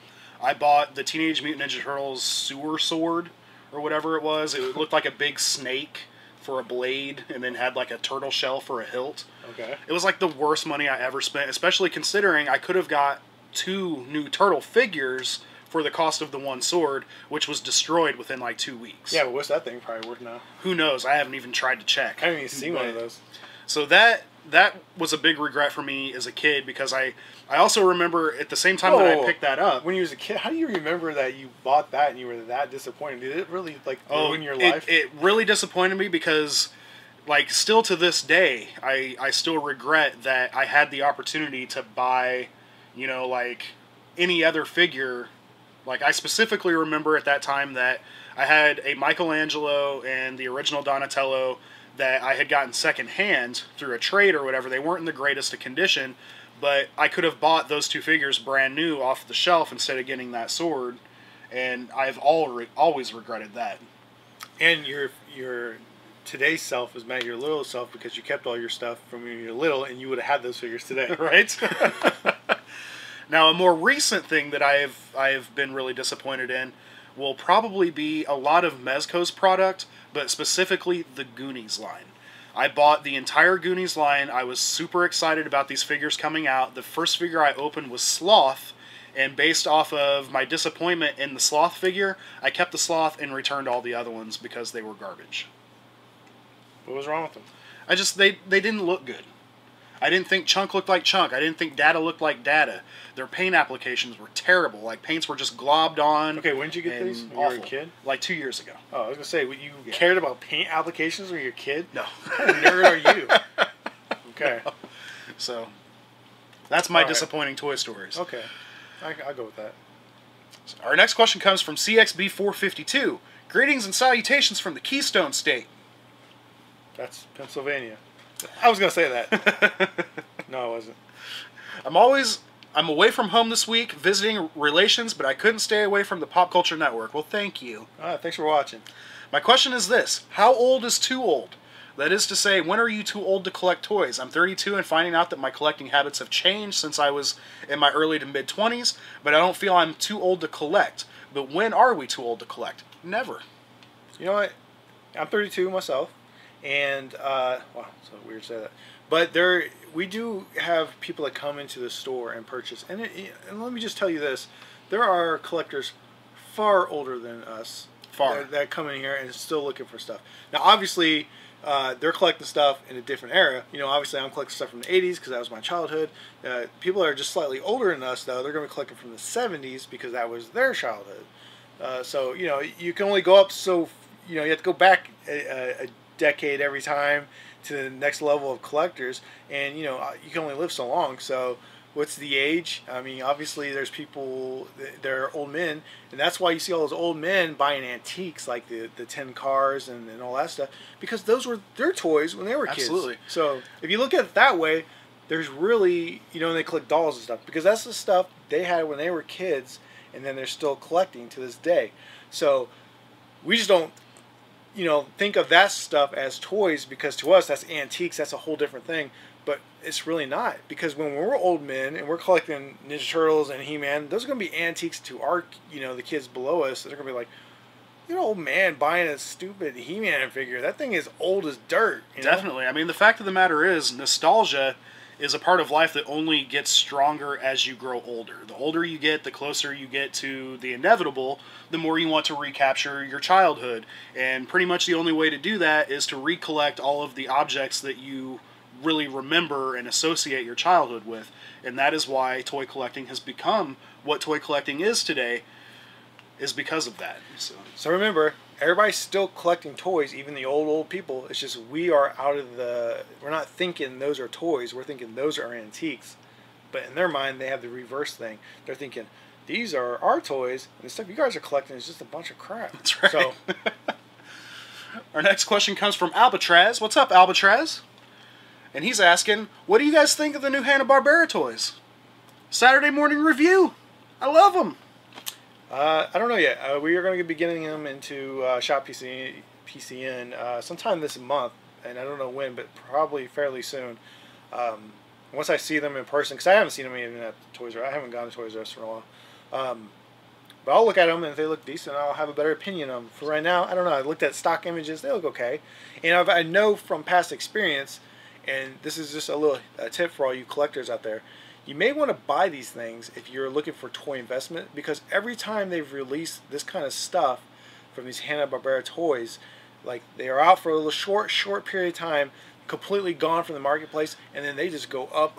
I bought the Teenage Mutant Ninja Turtles sewer sword or whatever it was. It looked like a big snake for a blade and then had like a turtle shell for a hilt. Okay. It was like the worst money I ever spent, especially considering I could have got 2 new turtle figures for the cost of the one sword, which was destroyed within like 2 weeks. Yeah, but what's that thing probably worth now? Who knows? I haven't even tried to check. I haven't even seen one of those. So that was a big regret for me as a kid, because I also remember at the same time that I picked that up. When you was a kid, how do you remember that you bought that and you were that disappointed? Did it really like ruin your life? It really disappointed me because, like, still to this day, I still regret that I had the opportunity to buy, you know, like any other figure. Like, I specifically remember at that time that I had a Michelangelo and the original Donatello that I had gotten secondhand through a trade or whatever. They weren't in the greatest of condition, but I could have bought those 2 figures brand new off the shelf instead of getting that sword, and I've always regretted that. And your today's self is mad at your little self because you kept all your stuff from when you were little, and you would have had those figures today, right? Now, a more recent thing that I've been really disappointed in will probably be a lot of Mezco's product, but specifically the Goonies line. I bought the entire Goonies line. I was super excited about these figures coming out. The first figure I opened was Sloth, and based off of my disappointment in the Sloth figure, I kept the Sloth and returned all the other ones because they were garbage. What was wrong with them? They didn't look good. I didn't think Chunk looked like Chunk. I didn't think Data looked like Data. Their paint applications were terrible. Like, paints were just globbed on. Okay, when did you get these? When you were a kid? Like 2 years ago. Oh, I was going to say, you cared about paint applications when you were a kid? No. What kind of nerd are you? Okay. No. So, that's my disappointing Toy Stories. Okay. I'll go with that. So our next question comes from CXB452. Greetings and salutations from the Keystone State. That's Pennsylvania. I was going to say that. No, I wasn't. I'm away from home this week visiting relations, but I couldn't stay away from the Pop Culture Network. Well, thank you. Thanks for watching. My question is this. How old is too old? That is to say, when are you too old to collect toys? I'm 32 and finding out that my collecting habits have changed since I was in my early to mid-20s, but I don't feel I'm too old to collect. But when are we too old to collect? Never. You know what? I'm 32 myself. And, wow, so weird to say that. But we do have people that come into the store and purchase. And let me just tell you this. There are collectors far older than us that come in here and still looking for stuff. Now, obviously, they're collecting stuff in a different era. You know, obviously, I'm collecting stuff from the 80s because that was my childhood. People that are just slightly older than us, though, they're going to be collecting from the 70s because that was their childhood. So, you know, you can only go up so, you know, you have to go back a decade every time to the next level of collectors, and you know you can only live so long. So what's the age? I mean, obviously there's people, they're old men, and that's why you see all those old men buying antiques like the 10 cars and all that stuff, because those were their toys when they were kids. Absolutely. So if you look at it that way, there's really, you know, they collect dolls and stuff because that's the stuff they had when they were kids, and then they're still collecting to this day. So we just don't, you know, think of that stuff as toys because to us that's antiques. That's a whole different thing. But it's really not, because when we're old men and we're collecting Ninja Turtles and He-Man, those are going to be antiques to our, you know, the kids below us. They're going to be like, you're an old man buying a stupid He-Man figure. That thing is old as dirt. You know? Definitely. I mean, the fact of the matter is, nostalgia is a part of life that only gets stronger as you grow older. The older you get, the closer you get to the inevitable, the more you want to recapture your childhood. And pretty much the only way to do that is to recollect all of the objects that you really remember and associate your childhood with. And that is why toy collecting has become what toy collecting is today, is because of that. So remember, everybody's still collecting toys, even the old people. It's just we are out of the, we're not thinking those are toys, we're thinking those are antiques. But in their mind, they have the reverse thing. They're thinking, these are our toys, and the stuff you guys are collecting is just a bunch of crap. That's right. So, our next question comes from Albatraz. What's up, Albatraz? And he's asking, what do you guys think of the new Hanna-Barbera toys? Saturday morning review. I love them. I don't know yet. We are going to be getting them into Shop PCN sometime this month, and I don't know when, but probably fairly soon. Once I see them in person, because I haven't seen them even at Toys R Us. I haven't gone to Toys R Us for a while. But I'll look at them, and if they look decent, I'll have a better opinion on them. For right now, I don't know. I looked at stock images; they look okay, and I know from past experience, and this is just a tip for all you collectors out there. You may want to buy these things if you're looking for toy investment, because every time they've released this kind of stuff from these Hanna-Barbera toys, like they are out for a little short period of time, completely gone from the marketplace, and then they just go up.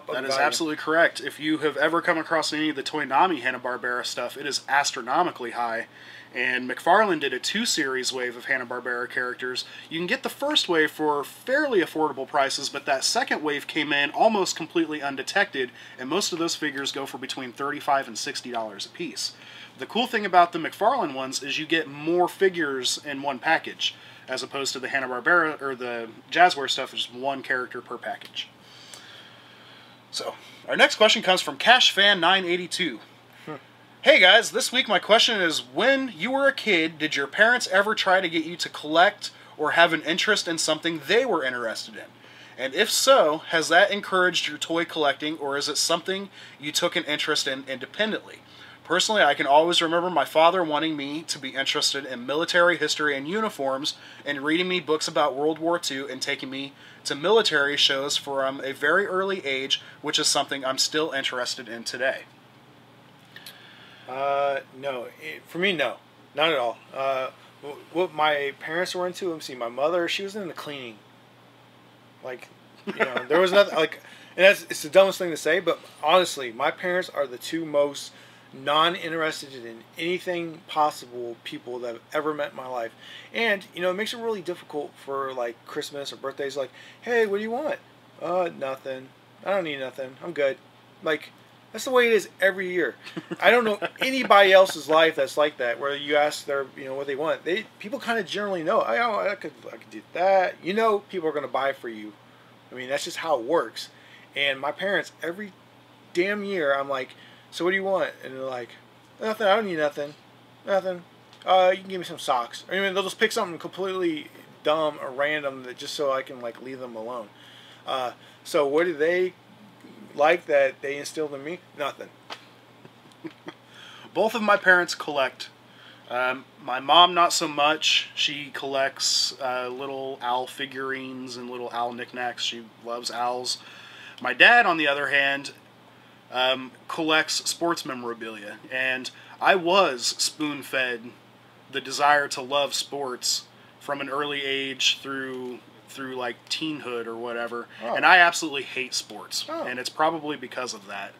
That is absolutely correct. If you have ever come across any of the Toonami Hanna-Barbera stuff, it is astronomically high. And McFarlane did a 2-series wave of Hanna-Barbera characters. You can get the first wave for fairly affordable prices, but that second wave came in almost completely undetected, and most of those figures go for between $35 and $60 a piece. The cool thing about the McFarlane ones is you get more figures in one package, as opposed to the Hanna-Barbera or the Jazzware stuff, which is one character per package. So, our next question comes from CashFan982. Hey guys, this week my question is, when you were a kid, did your parents ever try to get you to collect or have an interest in something they were interested in? And if so, has that encouraged your toy collecting, or is it something you took an interest in independently? Personally, I can always remember my father wanting me to be interested in military history and uniforms, and reading me books about World War II and taking me to military shows from a very early age, which is something I'm still interested in today. No. For me, no. Not at all. What my parents were into, let me see, my mother, she was into cleaning. Like, there was nothing, like, and it's the dumbest thing to say, but honestly, my parents are the two most non-interested in anything possible people that I've ever met in my life. And, it makes it really difficult for, like, Christmas or birthdays, like, hey, what do you want? Nothing. I don't need nothing. I'm good. Like, that's the way it is every year. I don't know anybody else's life that's like that, where you ask their, what they want. People kind of generally know. I could do that. People are going to buy for you. I mean, that's just how it works. And my parents, every damn year, I'm like, so what do you want? And they're like, nothing. I don't need nothing. Nothing. You can give me some socks. Or they'll just pick something completely dumb or random that just so I can like leave them alone. So what do they like that they instilled in me? Nothing. Both of my parents collect. My mom, not so much. She collects little owl figurines and little owl knickknacks. She loves owls. My dad, on the other hand, collects sports memorabilia. And I was spoon-fed the desire to love sports from an early age through like teenhood or whatever. Oh. And I absolutely hate sports. Oh. And it's probably because of that.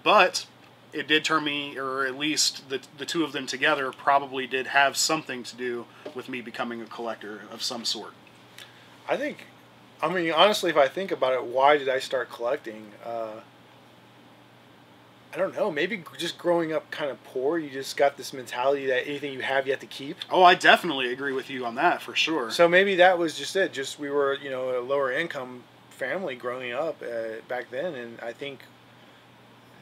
But it did turn me, or at least the two of them together probably did have something to do with me becoming a collector of some sort. Honestly, if I think about it, why did I start collecting? I don't know. Maybe just growing up kind of poor, you just got this mentality that anything you have, you have to keep. Oh, I definitely agree with you on that, for sure. So maybe that was just it. Just we were, a lower income family growing up back then, and I think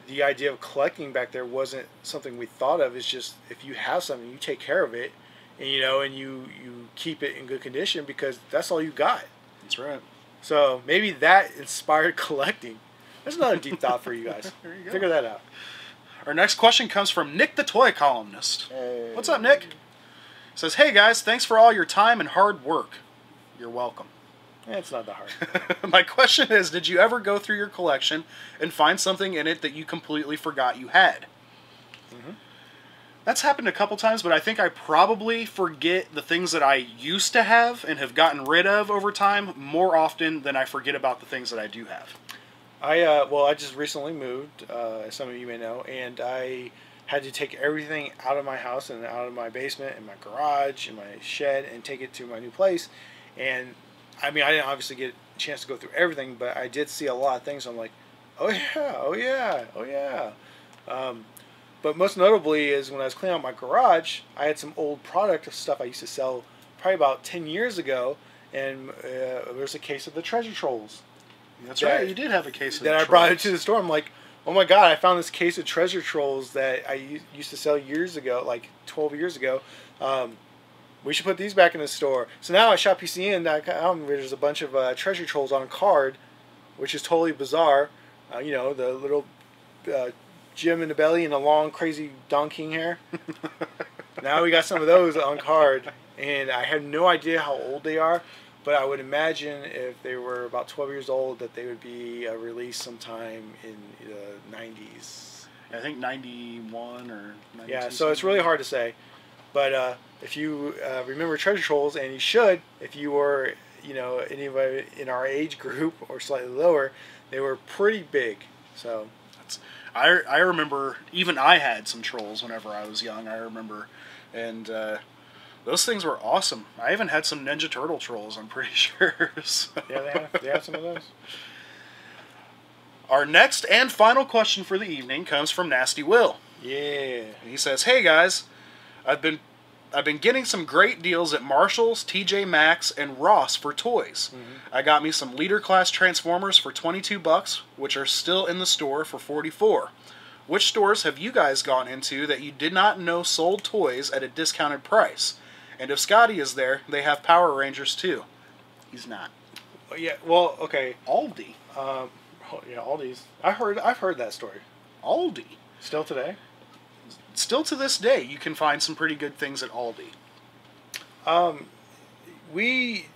the idea of collecting back there wasn't something we thought of. It's just if you have something, you take care of it, and and you keep it in good condition because that's all you got. That's right. So maybe that inspired collecting. There's another deep thought for you guys. There you go. Figure that out. Our next question comes from Nick the Toy Columnist. Hey. What's up, Nick? Says, hey guys, thanks for all your time and hard work. You're welcome. It's not that hard. My question is, did you ever go through your collection and find something in it that you completely forgot you had? Mm-hmm. That's happened a couple times, but I think I probably forget the things that I used to have and have gotten rid of over time more often than I forget about the things that I do have. I just recently moved, as some of you may know, and I had to take everything out of my house and out of my basement and my garage and my shed and take it to my new place. And I didn't obviously get a chance to go through everything, but I did see a lot of things. I'm like, oh yeah. But most notably is when I was cleaning out my garage, I had some old product stuff I used to sell probably about 10 years ago, and there's a case of the Treasure Trolls. That's right, you did have a case of that. I brought it to the store. I'm like, oh my god, I found this case of Treasure Trolls that I used to sell years ago, like 12 years ago. We should put these back in the store. So now at ShopPCN.com, there's a bunch of Treasure Trolls on card, which is totally bizarre. The little Jim in the belly and the long, crazy Don King hair. Now we got some of those on card, and I have no idea how old they are, but I would imagine if they were about 12 years old that they would be released sometime in the 90s. I think 91 or 92. Yeah, so it's really hard to say. But if you remember Treasure Trolls, and you should, if you were, anybody in our age group or slightly lower, they were pretty big. So I remember, even I had some trolls whenever I was young. I remember, and those things were awesome. I even had some Ninja Turtle trolls, I'm pretty sure. So. Yeah, they have some of those. Our next and final question for the evening comes from Nasty Will. Yeah. He says, "Hey guys, I've been getting some great deals at Marshalls, TJ Maxx, and Ross for toys. I got me some Leader Class Transformers for $22, which are still in the store for $44. Which stores have you guys gone into that you did not know sold toys at a discounted price? And if Scotty is there, they have Power Rangers too." He's not. Yeah. Well, okay. Aldi. Yeah, Aldi's. I've heard that story. Aldi. Still today. Still to this day, you can find some pretty good things at Aldi. We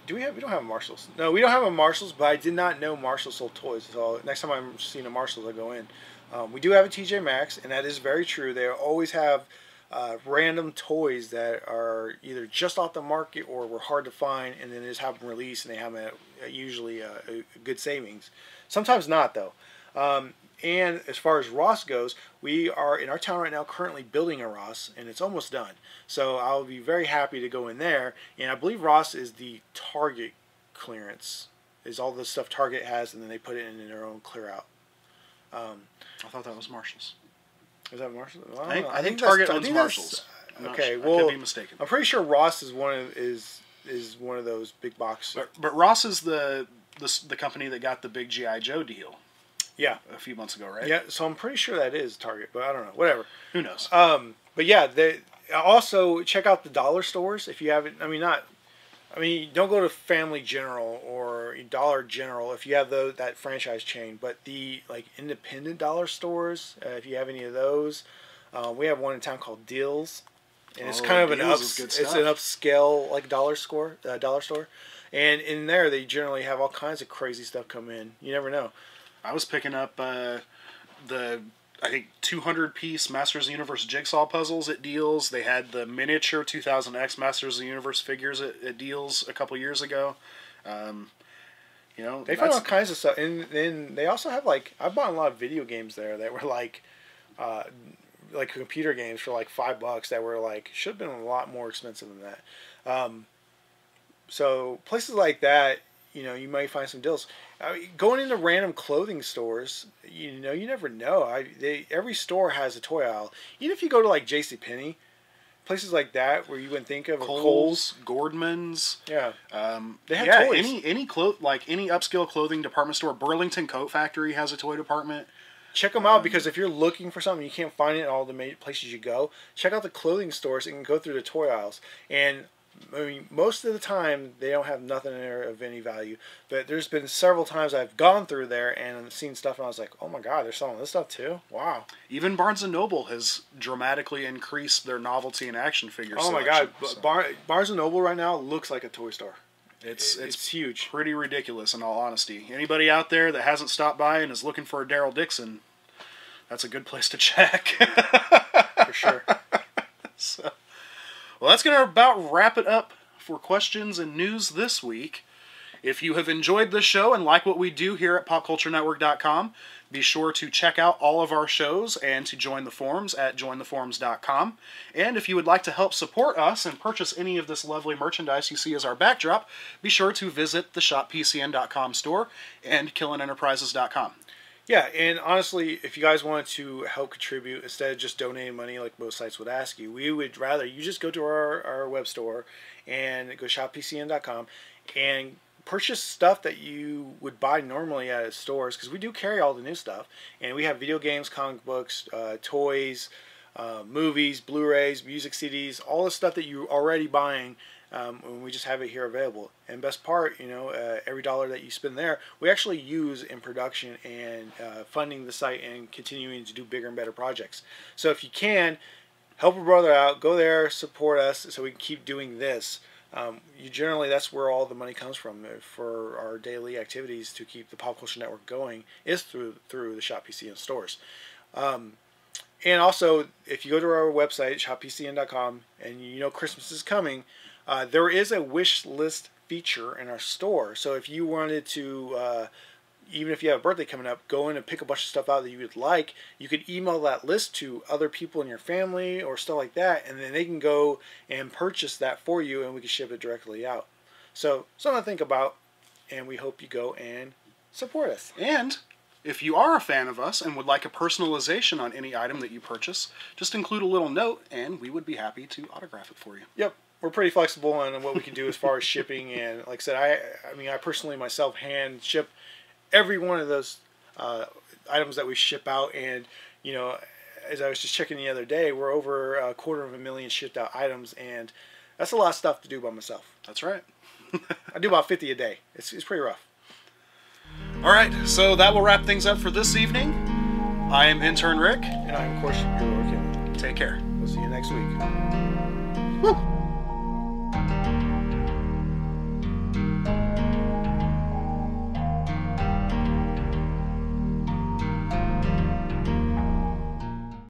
don't have a Marshalls. No, we don't have a Marshalls, but I did not know Marshalls sold toys. So next time I'm seeing a Marshalls, I go in. We do have a TJ Maxx, and that is very true. They always have random toys that are either just off the market or were hard to find, and then they just have them released, and they have them at usually a good savings. Sometimes not, though. And as far as Ross goes, we are in our town right now currently building a Ross, and it's almost done. So I'll be very happy to go in there. And I believe Ross is the Target clearance, is all the stuff Target has, and then they put it in their own clear out. I thought that was Marshalls. Is that Marshalls? Well, I think Target owns Marshalls. Okay, well, I could be mistaken. I'm pretty sure Ross is one of those big box. But Ross is the company that got the big G.I. Joe deal. Yeah, a few months ago, right? Yeah, so I'm pretty sure that is Target, but I don't know. Whatever. Who knows? But yeah, they also check out the dollar stores if you haven't. Don't go to Family General or Dollar General if you have that franchise chain. But the independent dollar stores, if you have any of those, we have one in town called Deals, and it's kind of an upscale dollar store. And in there, they generally have all kinds of crazy stuff come in. You never know. I was picking up I think 200-piece Masters of the Universe jigsaw puzzles at Deals. They had the miniature 2000X Masters of the Universe figures at Deals a couple years ago. They found all kinds of stuff, and then they also have I bought a lot of video games there that were like computer games for $5 that were should have been a lot more expensive than that. So places like that, you might find some deals. Going into random clothing stores, you never know. Every store has a toy aisle. Even if you go to JCPenney, places like that where you wouldn't think of Kohl's, Gordman's. Yeah. They have toys. Any upscale clothing department store. Burlington Coat Factory has a toy department. Check them out, because if you're looking for something you can't find it in all the places you go, check out the clothing stores and go through the toy aisles. And most of the time they don't have nothing in there of any value, but there's been several times I've gone through there and seen stuff and I was like, oh my god, they're selling this stuff too. Wow. Even Barnes & Noble has dramatically increased their novelty and action figures. Oh my god, so. Barnes & Noble right now looks like a toy store. It's huge. Pretty ridiculous, in all honesty. Anybody out there that hasn't stopped by and is looking for a Daryl Dixon, that's a good place to check. For sure. So, well, that's going to about wrap it up for questions and news this week. If you have enjoyed this show and like what we do here at PopCultureNetwork.com, be sure to check out all of our shows and to join the forums at jointheforums.com. And if you would like to help support us and purchase any of this lovely merchandise you see as our backdrop, be sure to visit the shoppcn.com store and killinenterprises.com. Yeah, and honestly, if you guys wanted to help contribute, instead of just donating money like most sites would ask you, we would rather you just go to our web store and go shoppcn.com and purchase stuff that you would buy normally at stores, because we do carry all the new stuff. And we have video games, comic books, toys, movies, Blu-rays, music CDs, all the stuff that you're already buying and we just have it here available. And best part, you know, every dollar that you spend there, we actually use in production and funding the site and continuing to do bigger and better projects. So if you can, help a brother out, go there, support us so we can keep doing this. Generally, that's where all the money comes from for our daily activities to keep the Pop Culture Network going, is through the Shop PCN stores. And also, if you go to our website, shoppcn.com, and you know Christmas is coming, there is a wish list feature in our store. So if you wanted to, even if you have a birthday coming up, go in and pick a bunch of stuff out that you would like, you could email that list to other people in your family or stuff like that, and then they can go and purchase that for you, and we can ship it directly out. So something to think about, and we hope you go and support us. And if you are a fan of us and would like a personalization on any item that you purchase, just include a little note, and we would be happy to autograph it for you. Yep. We're pretty flexible on what we can do as far as shipping, and like I said, I mean, I personally myself hand ship every one of those items that we ship out, and you know, as I was just checking the other day, we're over 250,000 shipped out items, and that's a lot of stuff to do by myself. That's right. I do about 50 a day. It's pretty rough. All right, so that will wrap things up for this evening. I am Intern Rick. And I'm, of course, your Lord Kim. Take care. We'll see you next week. Woo!